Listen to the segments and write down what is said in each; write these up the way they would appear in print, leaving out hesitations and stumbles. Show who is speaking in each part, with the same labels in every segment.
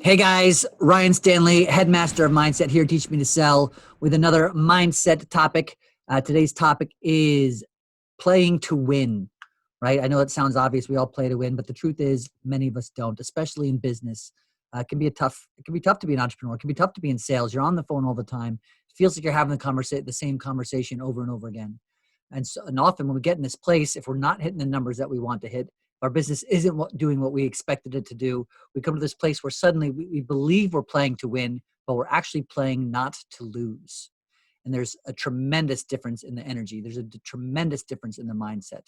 Speaker 1: Hey guys, Ryan Stanley, headmaster of mindset here, Teach Me to Sell with another mindset topic. Today's topic is playing to win, right? I know it sounds obvious. We all play to win, but the truth is many of us don't, especially in business. It can be tough to be an entrepreneur. It can be tough to be in sales. You're on the phone all the time. It feels like you're having the same conversation over and over again. And often when we get in this place, if we're not hitting the numbers that we want to hit, our business isn't doing what we expected it to do, we come to this place where suddenly we believe we're playing to win, but we're actually playing not to lose. And there's a tremendous difference in the energy. There's a tremendous difference in the mindset.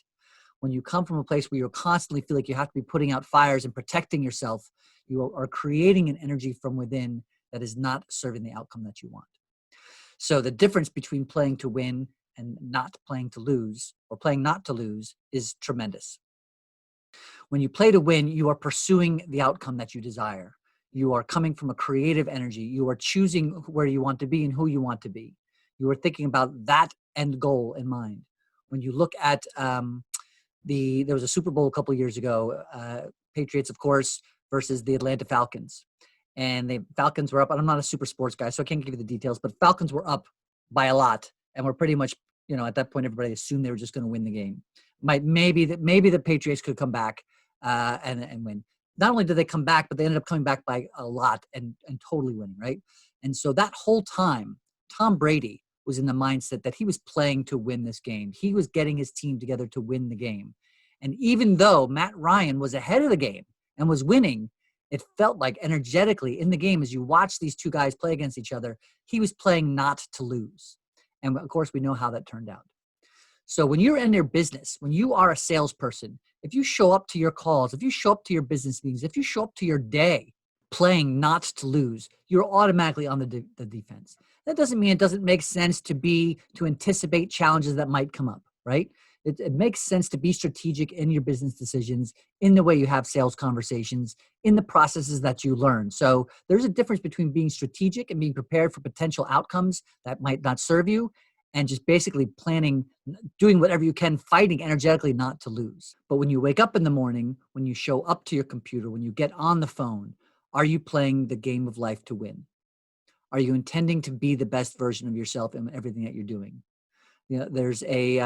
Speaker 1: When you come from a place where you constantly feel like you have to be putting out fires and protecting yourself, you are creating an energy from within that is not serving the outcome that you want. So the difference between playing to win and not playing to lose, or playing not to lose, is tremendous. When you play to win, you are pursuing the outcome that you desire. You are coming from a creative energy. You are choosing where you want to be and who you want to be. You are thinking about that end goal in mind. When you look at there was a Super Bowl a couple of years ago, Patriots, of course, versus the Atlanta Falcons. And the Falcons were up. I'm not a super sports guy, so I can't give you the details, but Falcons were up by a lot. And we're pretty much, at that point, everybody assumed they were just going to win the game. Maybe the Patriots could come back and win. Not only did they come back, but they ended up coming back by a lot and totally winning, right? And so that whole time, Tom Brady was in the mindset that he was playing to win this game. He was getting his team together to win the game. And even though Matt Ryan was ahead of the game and was winning, it felt like energetically in the game, as you watch these two guys play against each other, he was playing not to lose. And of course, we know how that turned out. So when you're in your business, when you are a salesperson, if you show up to your calls, if you show up to your business meetings, if you show up to your day playing not to lose, you're automatically on the defense. That doesn't mean it doesn't make sense to anticipate challenges that might come up, right? It makes sense to be strategic in your business decisions, in the way you have sales conversations, in the processes that you learn. So there's a difference between being strategic and being prepared for potential outcomes that might not serve you, and just basically planning, doing whatever you can, fighting energetically not to lose. But when you wake up in the morning, when you show up to your computer, when you get on the phone, are you playing the game of life to win? Are you intending to be the best version of yourself in everything that you're doing? There's a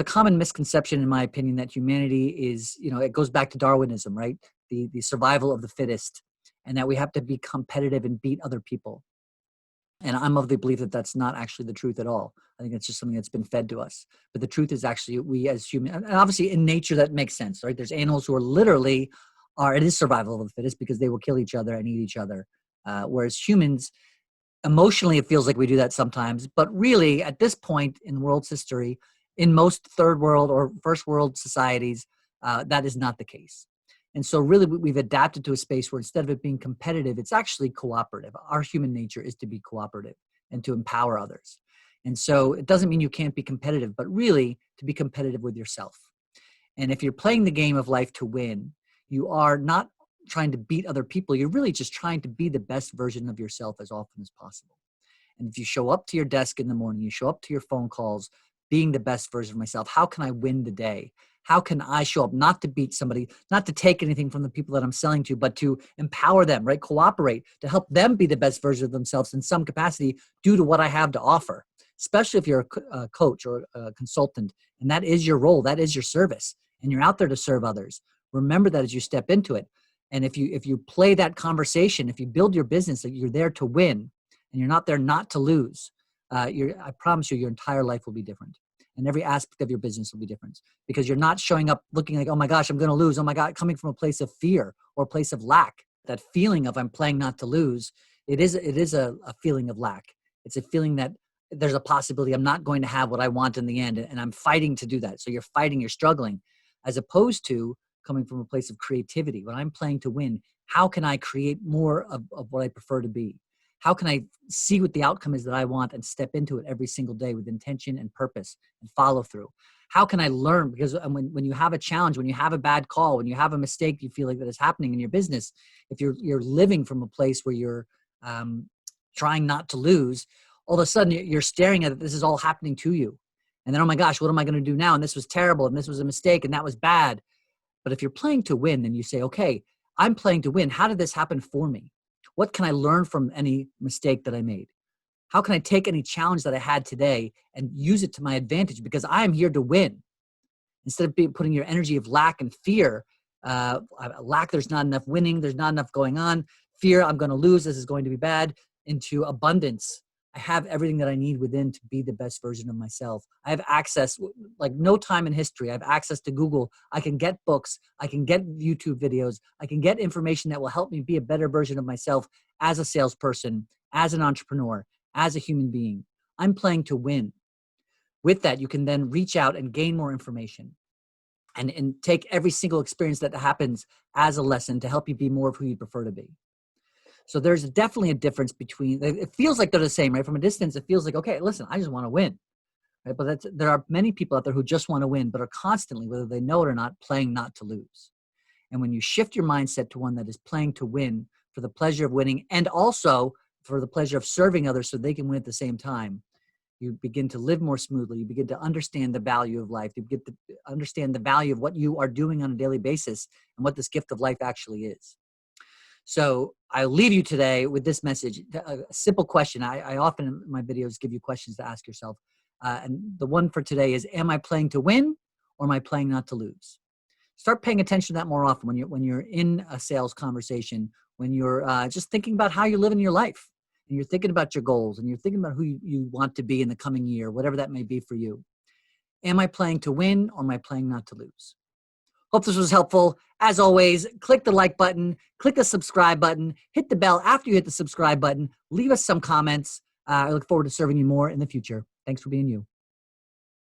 Speaker 1: common misconception, in my opinion, that humanity is, it goes back to Darwinism, right? The survival of the fittest, and that we have to be competitive and beat other people. And I'm of the belief that that's not actually the truth at all. I think it's just something that's been fed to us. But the truth is actually we as humans, and obviously in nature that makes sense, right? There's animals who it is survival of the fittest because they will kill each other and eat each other. Whereas humans, emotionally, it feels like we do that sometimes. But really, at this point in the world's history, in most third world or first world societies, that is not the case. And so really we've adapted to a space where instead of it being competitive, it's actually cooperative. Our human nature is to be cooperative and to empower others. And so it doesn't mean you can't be competitive, but really to be competitive with yourself. And if you're playing the game of life to win, you are not trying to beat other people. You're really just trying to be the best version of yourself as often as possible. And if you show up to your desk in the morning, you show up to your phone calls, being the best version of myself, how can I win the day? How can I show up not to beat somebody, not to take anything from the people that I'm selling to, but to empower them, right? Cooperate, to help them be the best version of themselves in some capacity due to what I have to offer, especially if you're a coach or a consultant, and that is your role, that is your service, and you're out there to serve others. Remember that as you step into it. And if you play that conversation, if you build your business that you're there to win and you're not there not to lose, I promise you your entire life will be different. And every aspect of your business will be different because you're not showing up looking like, oh my gosh, I'm going to lose. Oh my God, coming from a place of fear or a place of lack. That feeling of I'm playing not to lose, it is a feeling of lack. It's a feeling that there's a possibility I'm not going to have what I want in the end. And I'm fighting to do that. So you're fighting, you're struggling, as opposed to coming from a place of creativity. When I'm playing to win, how can I create more of what I prefer to be? How can I see what the outcome is that I want and step into it every single day with intention and purpose and follow through? How can I learn? Because when you have a challenge, when you have a bad call, when you have a mistake, you feel like that is happening in your business. If you're living from a place where you're trying not to lose, all of a sudden you're staring at it. This is all happening to you. And then, oh my gosh, what am I going to do now? And this was terrible. And this was a mistake. And that was bad. But if you're playing to win, then you say, okay, I'm playing to win. How did this happen for me? What can I learn from any mistake that I made? How can I take any challenge that I had today and use it to my advantage? Because I am here to win. Instead of putting your energy of lack and fear, lack, there's not enough winning, there's not enough going on. Fear, I'm going to lose, this is going to be bad, into abundance. I have everything that I need within to be the best version of myself. I have access, like no time in history. I have access to Google. I can get books. I can get YouTube videos. I can get information that will help me be a better version of myself as a salesperson, as an entrepreneur, as a human being. I'm playing to win. With that, you can then reach out and gain more information and take every single experience that happens as a lesson to help you be more of who you prefer to be. So there's definitely a difference between, it feels like they're the same, right? From a distance, it feels like, okay, listen, I just want to win, right? But there are many people out there who just want to win, but are constantly, whether they know it or not, playing not to lose. And when you shift your mindset to one that is playing to win for the pleasure of winning and also for the pleasure of serving others so they can win at the same time, you begin to live more smoothly. You begin to understand the value of life. You begin to understand the value of what you are doing on a daily basis and what this gift of life actually is. So I'll leave you today with this message, a simple question. I often in my videos give you questions to ask yourself. And the one for today is, am I playing to win or am I playing not to lose? Start paying attention to that more often when you're in a sales conversation, when you're just thinking about how you're living your life and you're thinking about your goals and you're thinking about who you want to be in the coming year, whatever that may be for you. Am I playing to win or am I playing not to lose? Hope this was helpful. As always, click the like button, click the subscribe button, hit the bell after you hit the subscribe button, leave us some comments. I look forward to serving you more in the future. Thanks for being you.